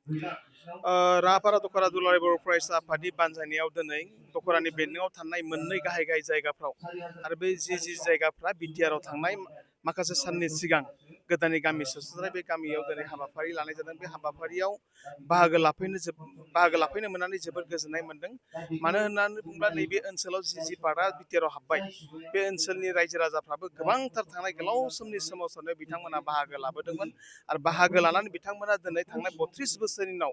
रापारा दख'रा दुलाराय बर' फरायसा आफादनि बानजायनायाव दिनै दख'रानि बेन्दोङाव थानाय मोननै गाहाय गाहाय जायगाफ्राव आरो बे जि जायगाफ्रा बिटिआरआव थांनाय माखासे साननि सिगां गोदानै गामि सोसननाय बे गामियाव दिनै हाबाफारि लानाय जादों। बे हाबाफारियाव बाहागो लाफैनो मोननानै जोबोद गोजोननाय मोनदों। मानो होननानै बुङोब्ला नैबे ओनसोलाव जि पार्टआ बिटिआरआव हाबबाय बे ओनसोलनि रायजो राजाफ्राबो गोबांथार थांनाय गोलाव समनि सोमावसारनायाव बिथांमोना बाहागो लाबोदोंमोन आरो बाहागो लानानै बिथांमोना दिनै थांनाय 32 बोसोरनि उनाव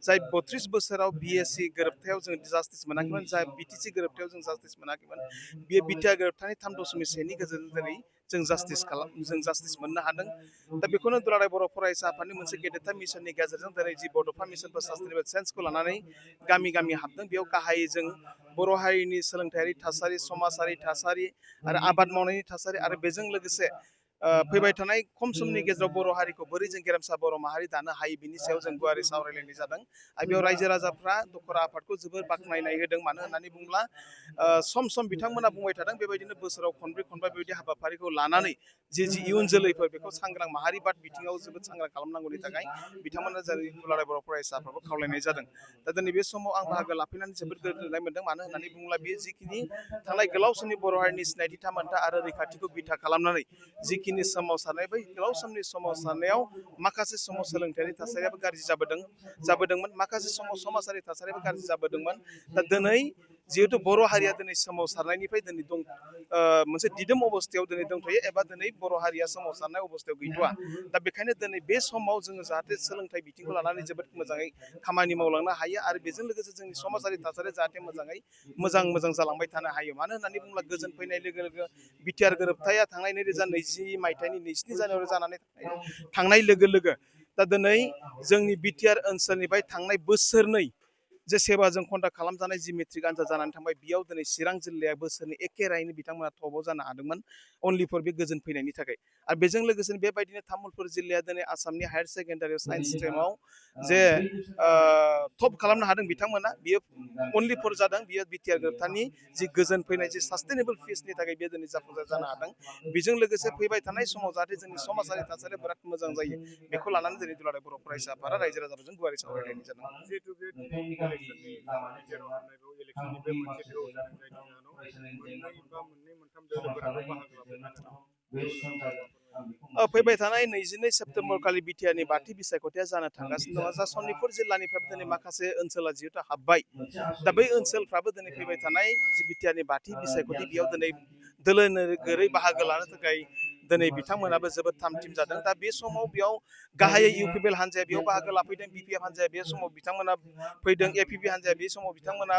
जाय 32 बोसोराव बिएसि गोरोबथायाव जों जास्टिस मोनाखैमोन, जाय बिटिसि गोरोबथायाव जों जास्टिस मोनाखैमोन, बेयो बिटिआर गोरोबथानि 3.1 गेजेरजों दिनै जों जास्टिस मोननो हादों। दा बेखौनो दुलाराय बर' फरायसा आफादनि मोनसे गेदेरथार मिशननि गेजेरजों दिनै जि बड'फा मिशन फर सास्टेनेबल चेन्जखौ लानानै गामि गामि हाबदों। बेयाव गाहायै जों बर' हारिनि सोलोंथायारि थासारि, समाजारि थासारि आरो आबाद मावनायनि थासारि आरो बेजों लोगोसे फैबाय थानाय खम समनि गेजेराव बर' हारिखौ बोरै जों गेरेमसा बर' माहारि दानो हायो बिनि सायाव जों गुवारै सावरायलायनाय जादों। आरो बेयाव रायजो राजाफ्रा दख'रा आफादखौ जोबोर बाख्नायनाय होदों। मानो होननानै बुङोब्ला सम सम बिथांमोना बुंबाय थादों बेबायदिनो बोसोराव खनब्रै खनबा बेबायदि हाबाफारिखौ लानानै जि इयुन जोलैफोर बेखौ सांग्रां माहारि बाद बिथिङाव जोबोद सांग्रां खालामनांगौनि थाखाय बिथांमोना जेरै दुलाराय बर' फरायसाफ्राबो खावलायनाय जादों। दा दिनै बे समाव आं बाहागो लाफैनानै जोबोद गोजोननाय मोनदों। मानो होननानै बुङोब्ला बे जिखिनि थांनाय गोलाव समनि बर' हारिनि सिनायथि थामोनथा आरो रैखाथिखौ बिथा खालामनानै जिखिनि सोमावसारनाय बै गोलाव समनि सोमावसारनायाव माखासे समाव सोलोंथायारि थासारियाबो गाज्रि जाबोदोंमोन, माखासे समाव समाजारि थासारियाबो गाज्रि जाबोदोंमोन। दा दिनै जिहेतु बर' हारिया दिनै सोमावसारनायनिफ्राय दिनै मोनसे दिदोम अबस्थायाव दिनै दंथ'यो एबा दिनै बर' हारिया सोमावसारनाय अबस्थायाव गैथ'वा। दा बेखायनो दिनै बे समाव जोङो जाहाथे सोलोंथाइ बिथिंखौ लानानै जोबोद मोजाङै खामानि मावलांनो हायो आरो बेजों लोगोसे जोंनि समाजारि थासारिया जाहाथे मोजां जालांबाय थानो हायो। मानो होननानै बुङोब्ला गोजोन फैनाय लोगो लोगो बिटिआर गोरोबथाया थांनाय 2020 मायथाइनि 2 जानुवारि जानानै थांनाय लोगो लोगो दा दिनै जोंनि बिटिआर ओनसोलनिफ्राय थांनाय बोसोरनै जे सेबाजों कन्डाक्ट खालामजानाय जि मेट्रिक आनजाद जानानै थांबाय बेयाव दिनै चिरां जिल्लाया बोसोरनि एखे रायैनो बिथांमोना टपाव जानो हादोंमोन अनलि फर बे गोजोन फैनायनि थाखाय। आरो बेजों लोगोसेनो बेबायदिनो तामुलपुर जिल्लाया दिनै आसामनि हायार सेकेण्डारियाव साइन्स स्ट्रिमाव जे टप खालामनो हादों बिथांमोना, बियो अनलि फर जादों बियो बिटिआर गोरोबथानि जि गोजोन फैनाय जि सास्टेनेबल पिसनि थाखाय बेयो दिनै जाफुंसार जानो हादों। बेजों लोगोसे फैबाय थानाय समाव जाहाथे जोंनि समाजारि थासारिया बिराद मोजां जायो बेखौ लानानै दिनै दुलाराय बर' फरायसा आफादा रायजो राजाफोरजों गुवारै सावरायलायनाय जादों। जिहेतु बे दिनै इलेक्सननि बिटिआरआव हाबनाय बेयाव इलेक्सननि बे मोनसे दोहौ जादों जायनि जाहोनाव मोननै मोनथाम दोलोफोराबो बाहागो लाफैबाय थादों। बेनि सोमोन्दै नोंथाङा मा फोरमायगोन? फैबाय थानाय 22 सेप्तेम्बर खालि बिटिआरनि बाथि बिसायख'थिया जानो थांगासिनो दङ। जा सनितपुर जिल्लानिफ्राय दिनै माखासे ओनसोला जिहेतु हाबबाय, दा बै ओनसोलफ्राबो दिनै फैबाय थानाय जि बिटिआरनि बाथि बिसायख'थि बेयाव दिनै दोलो नोगोरै बाहागो लानो थाखाय दिनै बिथांमोनाबो जोबोद थाम थिम जादों। दा बे समाव बेयाव गाहायै इउपिपिएल हान्जाया बेयाव बाहागो लाफैदों, बिपिएफ हान्जाया बे समाव बिथांमोना फैदों, एपिपि हान्जाया बे समाव बिथांमोना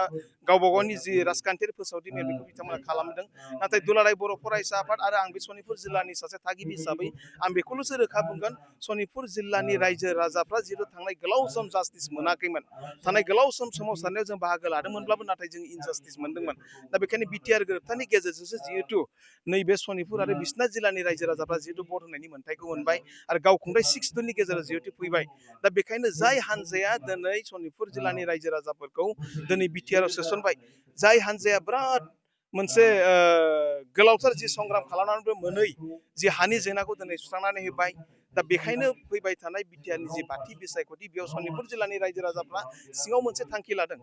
गावबा गावनि जि राजखान्थियारि फोसावथि मेल बेखौ बिथांमोना खालामदों। नाथाय दुलाराय बर' फरायसा आफाद आरो आं बे सनितपुर जिल्लानि सासे थागिबि हिसाबै आं बेखौल'सो रोखा बुंगोन, सनितपुर जिल्लानि रायजो राजाफ्रा जिहेतु थांनाय गोलाव सम जास्टिस मोनाखैमोन, थानाय गोलाव सम सोमावसारनायाव जों बाहागो लादोंमोनब्लाबो नाथाय जों इनजास्टिस मोनदोंमोन। दा बेखायनो बिटिआर गोरोबथानि गेजेरजोंसो जिहेतु नैबे सनितपुर आरो बिसनाथ जिल्लानि रायजो राजाफ्रा जिहेतु भट होनायनि मोन्थायखौ मोनबाय आरो गावखुंथाय 6 जुननि गेजेराव जिहेतु फैबाय। दा बेखायनो जाय हान्जाया दिनै सनितपुर जिल्लानि रायजो राजाफोरखौ दिनै बिटिआरआव सोसनबाय, जाय हान्जाया बिराद मोनसे गोलावथार जि संग्राम खालामनानैबो मोनै जि हानि जेंनाखौ दिनै सुस्रांनानै होबाय। दा बेखायनो फैबाय थानाय बिटिआरनि जि बाथि बिसायख'थि बेयाव सनितपुर जिल्लानि रायजो राजाफ्रा सिङाव मोनसे थांखि लादों,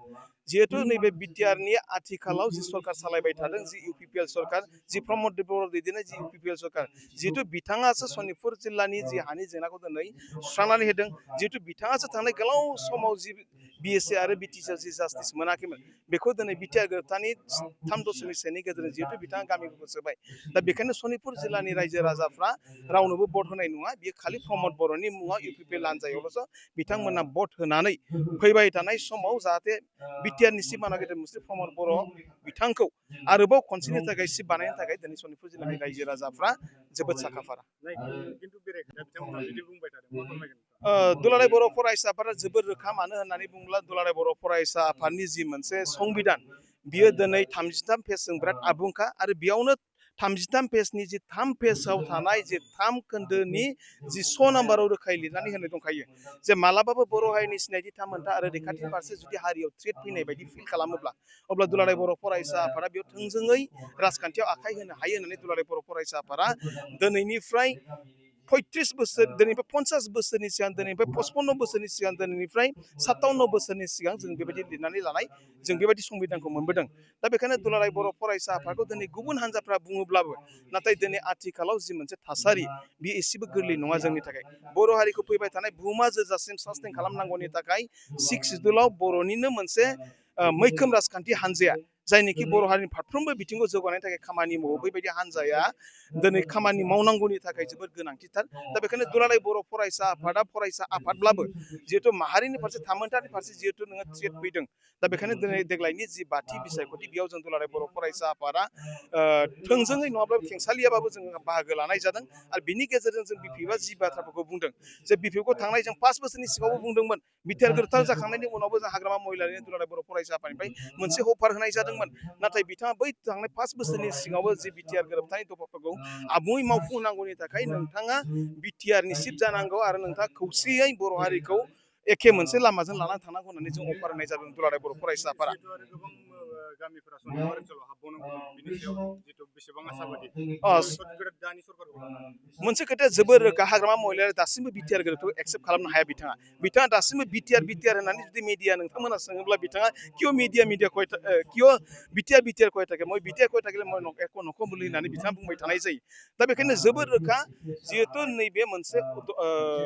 जिहेतु नैबे बिटिआरनि आथिखालाव जि सरकार सालायबाय थादों, जि इउपिपिएल सरकार, जि प्रमद बर' दैदेननाय जि इउपिपिएल सरकार, जिहेतु बिथाङासो सनितपुर जिल्लानि जि हानि जेंनाखौ दिनै सुस्रांनानै होदों, जिहेतु बिथाङासो थांनाय गोलाव समाव जि बिएसि आरो बिटिसिआव जि जास्टिस मोनाखैमोन बेखौ दिनै बिटिआर गोरोबथानि 3.1 गेजेरजों जिहेतु बिथाङा गामिफोरखौ सोबाय। दा बेखायनो सनितपुर जिल्लानि रायजो राजाफ्रा रावनोबो भट होनाय नङा, बियो खालि प्रमद बर'नि मुङाव इउपिपिएल हान्जायावल'सो बिथांमोना भट होनानै फैबाय थानाय समाव जाहाथे बिटिआरनि सिफ मानागिरि मुस्रि प्रमद बर' बिथांखौ आरोबाव खनसेनि थाखाय सिफ बानायनो थाखाय दिनै सनितपुर जिल्लानि रायजो राजाफ्रा जोबोद साखा-फारा। खिन्थु बेरेखा बिथांमोना बिदि बुंबाय थादों, मा फोरमायगोन नोंथाङा? दुलाराय बर' फरायसा आफादा जोबोद रोखा। मानो होननानै बुङोब्ला दुलाराय बर' फरायसा आफादनि जि मोनसे संबिधान बियो दिनै 33 पेजजों बिराद आबुंखा आरो बेयावनो 33 पेजनि जि 3 पेजाव थानाय जि 3 खोन्दोनि जि 100 नाम्बाराव रोखायै लिरनानै होनाय दंखायो जे मालाबाबो बर' हारिनि सिनायथि थामोनथा आरो रैखाथिनि फारसे जुदि हारियाव थ्रेट फैनाय बायदि फिल खालामोब्ला अब्ला दुलाराय बर' फरायसा आफादा बेयाव थोंजोङै राजखान्थियाव आखाइ होनो हायो होननानै दुलाराय बर' फरायसा आफादा दिनैनिफ्राय 35 बोसोर दिनैनिफ्राय 50 बोसोरनि सिगां दिनैनिफ्राय 55 बोसोरनि सिगां दिनैनिफ्राय 57 बोसोरनि सिगां जों बेबायदि लिरनानै लानाय जों बेबायदि संबिधानखौ मोनबोदों। दा बेखायनो दुलाराय बर' फरायसा आफादखौ दिनै गुबुन हान्जाफ्रा बुङोब्लाबो नाथाय दिनै आथिखालाव जि मोनसे थासारि बेयो एसेबो गोरलै नङा जोंनि थाखाय। बर' हारिखौ फैबाय थानाय बुहुमा जोजासिम सास्टेन खालामनांगौनि थाखाय 6 सिडुलाव बर'निनो मोनसे मैखोम राजखान्थि हान्जाया जायनिखि बर' हारिनि फारफ्रोमबो बिथिंखौ जौगानायनि थाखाय खामानि मावो बैबायदि हान्जाया दिनै खामानि मावनांगौनि थाखाय जोबोद गोनांथिथार। दा बेखायनो दुलाराय बर' फरायसा आफादा फरायसा आफादब्लाबो जिहेतु माहारिनि फारसे थामोनथानि फारसे जिहेतु नोङो थ्रेट फैदों दा बेखायनो दिनै देग्लायनि जि 5थि बिसायख'थि बेयाव जों दुलाराय बर' फरायसा आफादा थोंजोङै नङाब्लाबो खेंसालियाबाबो जोङो बाहागो लानाय जादों आरो बिनि गेजेरजों जों बिपिएफआ जि बाथ्राफोरखौ बुंदों जे बिपिएफखौ थांनाय जों 5 बोसोरनि सिगाङावबो बुंदोंमोन बिटिआर गोरोबथा जाखांनायनि उनावबो जों हाग्रामा महिलारिनि दुलाराय बर' फरायसा आफादनिफ्राय मोनसे अफार होनाय जादोंमोन नाथाय बिथाङा बै थांनाय 5 बोसोरनि सिगाङावबो जि बिटिआर गोरोबथानि दफाफोरखौ आबुङै मावफुंनांगौनि थाखाय नोंथाङा बिटिआरनि सिफ जानांगौ आरो नोंथाङा खौसेयै बर' हारिखौ एखे मोनसे लामाजों लानानै थांनांगौ होननानै जों अफार होनाय जादों दुलाराय बर' फरायसा आफादा। जिहेतु आरो गोबां गामिफोरा सनितपुर ओनसोलाव हाबबावनांगौमोन बिनि सायाव जिहेतु बेसेबां आसाबादि दानि सरकारखौ लानानै मोनसे खोथाया जोबोर रोखा हाग्रामा महिलारि दासिमबो बिटिआर गोरोबथाखौ एक्सेप्ट खालामनो हाया बिथाङा दासिमबो बिटिआर होननानै जुदि मिडिया नोंथांमोना सोङोब्ला बिथाङा किय मिडिया किय बिटिआर कय थाके मैं बिटिआर कय थाके मैं एको नखौ मुलि होननानै बिथाङा बुंबाय थानाय जायो। दा बेखायनो जोबोर रोखा जिहेथु नैबे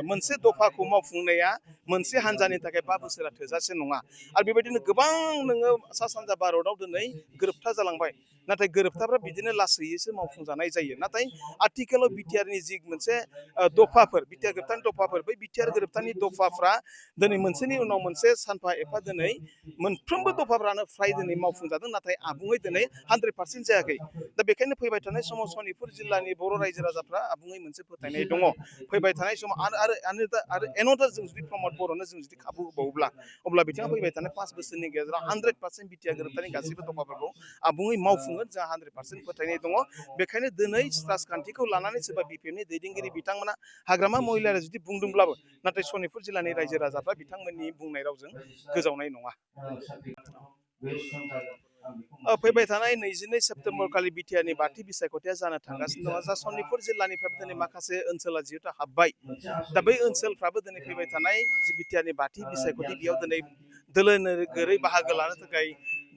मोनसे दफाखौ मावफुंनाया मोनसे हान्जानि थाखाय 5 बोसोरा थोजासे नङा आरो बेबायदिनो गोबां नोङो सा सानजा भारताव दिनै गोरोबथा जालांबाय नाथाय गोरोबथाफ्रा बिदिनो लासैसो मावफुंजानाय जायो। नाथाय आथिखालाव बिटिआरनि जि मोनसे दफाफोर बिटिआर गोरोबथानि दफाफोर बै बिटिआर गोरोबथानि दफाफ्रा दिनै मोनसेनि उनाव मोनसे सानफा एफा दिनै मोनफ्रोमबो दफाफ्रानो फ्राय दिनै मावफुंजादों नाथाय आबुङै दिनै 100% जायाखै। दा बेखायनो फैबाय थानाय समाव सनितपुर जिल्लानि बर' रायजो राजाफ्रा आबुङै मोनसे फोथायनाय दङ फैबाय थानाय समाव आरो एनदार जों जुदि प्रमद बर'नो जों जुदि खाबु होबावोब्ला अब्ला बिथाङा फैबाय थानाय 5 बोसोरनि गेजेराव 100% बिटिआर गोरोबथानि गासैबो दफाफोरखौ आबुङै मावफुंगोन जोंहा 100% फोथायनाय दङ। बेखायनो दिनै राजखान्थिखौ लानानै सोरबा बिपिएफनि दैदेनगिरि बिथांमोना हाग्रामा महिलारिया जुदि बुंदोंब्लाबो नाथाय सनितपुर जिल्लानि रायजो राजाफ्रा बिथांमोननि बुंनाय रावजों गोजावनाय नङा। फैबाय थानाय 22 सेप्तेम्बर खालि बिटिआरनि 5थि बिसायख'थिया जानो थांगासिनो दङ। जा सनितपुर जिल्लानिफ्राय दिनै माखासे ओनसोला जिहेतु हाबबाय दा बै ओनसोलफ्राबो दिनै फैबाय थानाय जि बिटिआरनि 5थि बिसायख'थि बेयाव दिनै दोलो नोगोरै बाहागो लानो थाखाय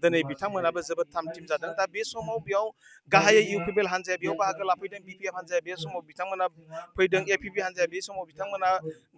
दिनै बिथांमोनाबो जोबोद थामथिम जादों। दा बे समाव बेयाव गाहायै इउपिपिएल हान्जाया बेयाव बाहागो लाफैदों बिपिएफ हान्जाया बे समाव बिथांमोना फैदों एपिपि हान्जाया बे समाव बिथांमोना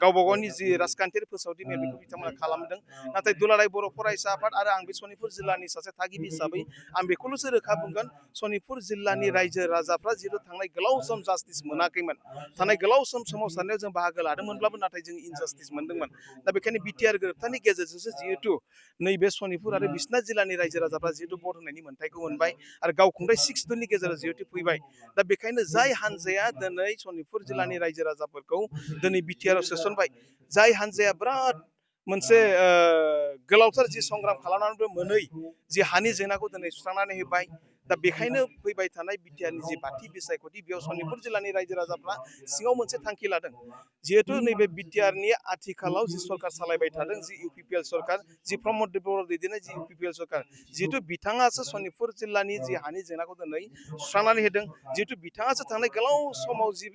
गावबा गावनि जि राजखान्थियारि फोसावथि मेल बेखौ बिथांमोना खालामदों। नाथाय दुलाराय बर' फरायसा आफाद आरो आं बे सनितपुर जिल्लानि सासे थागिबि हिसाबै आं बेखौल'सो रोखा बुंगोन सनितपुर जिल्लानि रायजो राजाफ्रा जिहेतु थांनाय गोलाव सम जास्टिस मोनाखैमोन थानाय गोलाव सम सोमावसारनायाव जों बाहागो लादोंमोनब्लाबो नाथाय जों इनजास्टिस मोनदोंमोन। दा बेखायनो बिटिआर गोरोबथानि गेजेरजोंसो जिहेतु नैबे सनितपुर आरो बिसनाथ जिल्लानि रायजो राजाफ्रा जिहेतु भट होनायनि मोन्थायखौ मोनबाय आरो गावखुंथाय 6 सिडुलनि गेजेराव जिहेतु फैबाय। दा बेखायनो जाय हान्जाया दिनै सनितपुर जिल्लानि रायजो राजाफोरखौ दिनै बिटिआरआव सोसनबाय जाय हान्जाया बिराद मोनसे गोलावथार जि संग्राम खालामनानैबो मोनै जि हानि जेंनाखौ दिनै सुस्रांनानै होबाय। दा बेखायनो फैबाय थानाय बिटिआरनि जि 5थि बिसायख'थि बेयाव सनितपुर जिल्लानि रायजो राजाफ्रा सिङाव मोनसे थांखि लादों जिहेतु नैबे बिटिआरनि आथिखालाव जि सरकार सालायबाय थादों जि इउपिपिएल सरकार जि प्रमद बर' दैदेननाय जि इउपिपिएल सरकार जिहेतु बिथाङासो सनितपुर जिल्लानि जि हानि जेंनाखौ दिनै सुस्रांनानै होदों। जिहेतु बिथाङासो थांनाय गोलाव समाव जि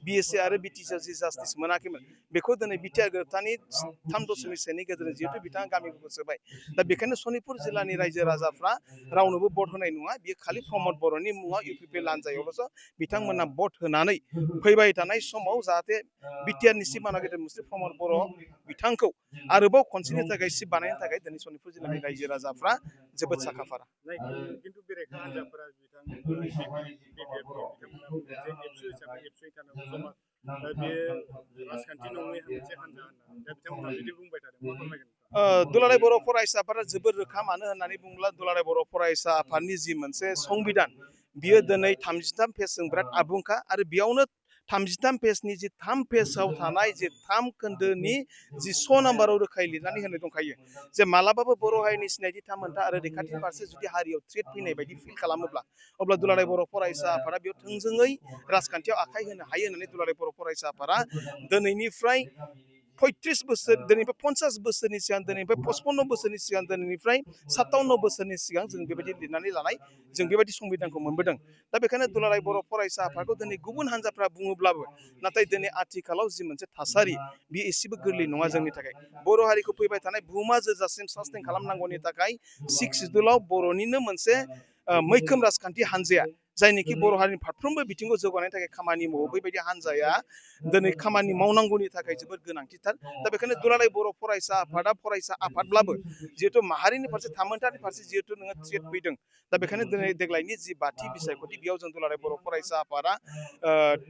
बिएसए आरो बिटिसिआव जि जास्टिस मोनाखैमोन बेखौ दिनै बिटिआर गोरोबथानि 3.1 गेजेरजों जिहेतु बिथाङा गामिफोरखौ सोबाय। दा बेखायनो सनितपुर जिल्लानि रायजो राजाफ्रा रावनोबो भट होनाय नङा बियो खालि प्रमद बर'नि मुङाव इउपिपिएल हान्जायावल'सो बिथांमोना भट होनानै फैबाय थानाय समाव जाहाथे बिटिआरनि सिफ मानगेटर मुस्रि प्रमद बर' बिथांखौ आरोबाव खनसेनि थाखाय सिफ बानायनो थाखाय दिनै सनितपुर जिल्लानि रायजो राजाफ्रा जोबोद साखा फारा। खिन्थु बेरेखा हान्जाफोरा बिथां बिपिएफनि बिथांमोना बुंदों जे एबसु हिसाबै एबसुनि थानांगौ जमा बे राजखान्थि नङै मोनसे हान्जा होननानै दा बिथांमोना बिदि बुंबाय थादों मा फोरमायगोन? दुलाराय बर' फरायसा आफादा जोबोद रोखा मानो होननानै बुङोब्ला दुलाराय बर' फरायसा आफादनि जि मोनसे संबिधान बियो दिनै 33 पेजजों बिराद आबुंखा आरो बेयावनो 33 पेजनि जि 3 पेजाव थानाय जि 3 खोन्दोनि जि 100 नाम्बाराव रोखायै लिरनानै होनाय दंखायो जे मालाबाबो बर' हारिनि सिनायथि थामोनथा आरो रैखाथिनि फारसे जुदि हारियाव थ्रेट फैनाय बायदि फिल खालामोब्ला अब्ला दुलाराय बर' फरायसा आफादा बेयाव थोंजोङै राजखान्थियाव आखाइ होनो हायो होननानै दुलाराय बर' फरायसा आफादा दिनैनिफ्राय 35 बोसोर दिनैनिफ्राय 50 बोसोरनि सिगां दिनैनिफ्राय 55 बोसोरनि सिगां दिनैनिफ्राय 57 बोसोरनि सिगां जों बेबायदि लिरनानै लानाय जों बेबायदि संबिधानखौ मोनबोदों। दा बेखायनो दुलाराय बर' फरायसा आफादखौ दिनै गुबुन हान्जाफ्रा बुङोब्लाबो नाथाय दिनै आथिखालाव जि मोनसे थासारि बे एसेबो गोरलै नङा जोंनि थाखाय। बर' हारिखौ फैबाय थानाय बुहुमा जोजासिम सास्टेन खालामनांगौनि थाखाय 6 सिडुलाव बर'निनो मोनसे मैखोम राजखान्थि हान्जाया जायनिखि बर' हारिनि फारफ्रोमबो बिथिंखौ जौगानायनि थाखाय खामानि मावो बैबायदि हान्जाया दिनै खामानि मावनांगौनि थाखाय जोबोद गोनांथिथार। दा बेखायनो दुलाराय बर' फरायसा आफादा फरायसा आफादब्लाबो जिहेथु माहारिनि फारसे थामोनथानि फारसे जिहेथु नोङो थ्रेट फैदों दा बेखायनो दिनै देग्लायनि जि 5थि बिसायख'थि बेयाव जों दुलाराय बर' फरायसा आफादा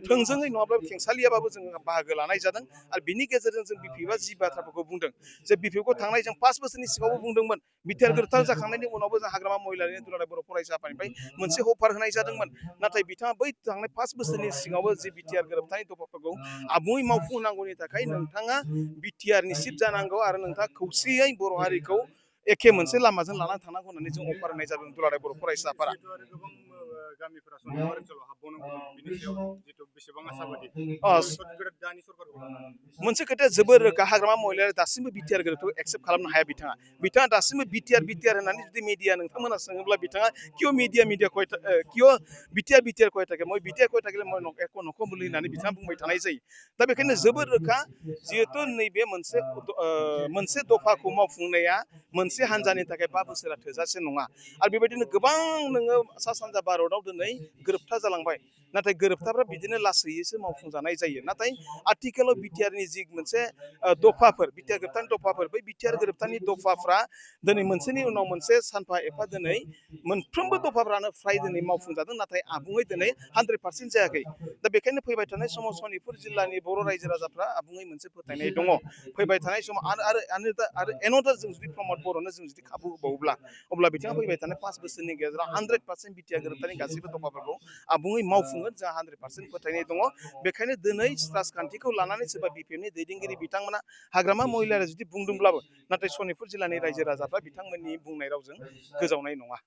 थोंजोङै नङाब्लाबो खेंसालियाबाबो जोङो बाहागो लानाय जादों आरो बिनि गेजेरजों जों बिपिएफआ जि बाथ्राफोरखौ बुंदों जे बिपिएफखौ थांनाय जों 5 बोसोरनि सिगाङावबो बुंदोंमोन बिटिआर गोरोबथा जाखांनायनि उनावबो जों हाग्रामा महिलारिनि दुलाराय बर' फरायसा आफादनिफ्राय मोनसे अफार होनाय जादोंमोन। नाथाय बिथाङा बै थांनाय 5 बोसोरनि सिगाङावबो जि बिटिआर गोरोबथानि दफाफोरखौ आबुङै मावफुंनांगौनि थाखाय नोंथाङा बिटिआरनि सिफ जानांगौ आरो नोंथाङा खौसेयै बर' हारिखौ एखे मोनसे लामाजों लानानै थांनांगौ होननानै जों अफार होनाय जादों दुलाराय बर' फरायसा आफादा। जिहेतु आरो गोबां गामिफोरा सनितपुर ओनसोलाव हाबबावनांगौ दङ बिनि सायाव जिहेतु बेसेबां आसाबादि दानि सरकारखौ लानानै मोनसे खोथाया जोबोर रोखा हाग्रामा महिलारि दासिमबो बिटिआर गोरोबथाखौ एक्सेप्ट खालामनो हाया बिथाङा दासिमबो बिटिआर होननानै जुदि मिडिया नोंथांमोना सोङोब्ला बिथाङा किय मिडिया किय बिटिआर कय थाके मैं बिटिआर कय थाके मैं एक न'खौ मुलि होननानै बिथाङा बुंबाय थानाय जायो। दा बेखायनो जोबोर रोखा जिहेथु नैबे मोनसे दफाखौ मावफुंनाया मोनसे हान्जानि थाखाय 5 बोसोरा थोजासे नङा आरो बेबायदिनो गोबां नोङो सा सानजा भारताव दिनै गोरोबथा जालांबाय नाथाय गोरोबथाफ्रा बिदिनो लासैसो मावफुंजानाय जायो। नाथाय आथिखालाव बिटिआरनि जि मोनसे दफाफोर बिटिआर गोरोबथानि दफाफोर बै बिटिआर गोरोबथानि दफाफ्रा दिनै मोनसेनि उनाव मोनसे सानफा एफा दिनै मोनफ्रोमबो दफाफ्रानो फ्राय दिनै मावफुंजादों नाथाय आबुङै दिनै 100% जायाखै। दा बेखायनो फैबाय थानाय समाव सनितपुर जिल्लानि बर' रायजो राजाफ्रा आबुङै मोनसे फोथायनाय दङ फैबाय थानाय समाव आरो एनदार जों जुदि प्रमद बर'नो जों जुदि खाबु होबावोब्ला अब्ला बिथाङा फैबाय थानाय 5 बोसोरनि गेजेराव 100% बिटिआर गोरोबथानि गासैबो दफाफोरखौ आबुङै मावफुंगोन जोंहा 100% फोथायनाय दङ। बेखायनो दिनै राजखान्थिखौ लानानै सोरबा बिपिएफनि दैदेनगिरि बिथांमोना हाग्रामा महिलारि जुदि बुंदोंब्लाबो नाथाय सनितपुर जिल्लानि रायजो राजाफ्रा बिथांमोननि बुंनाय रावजों गोजावनाय नङा।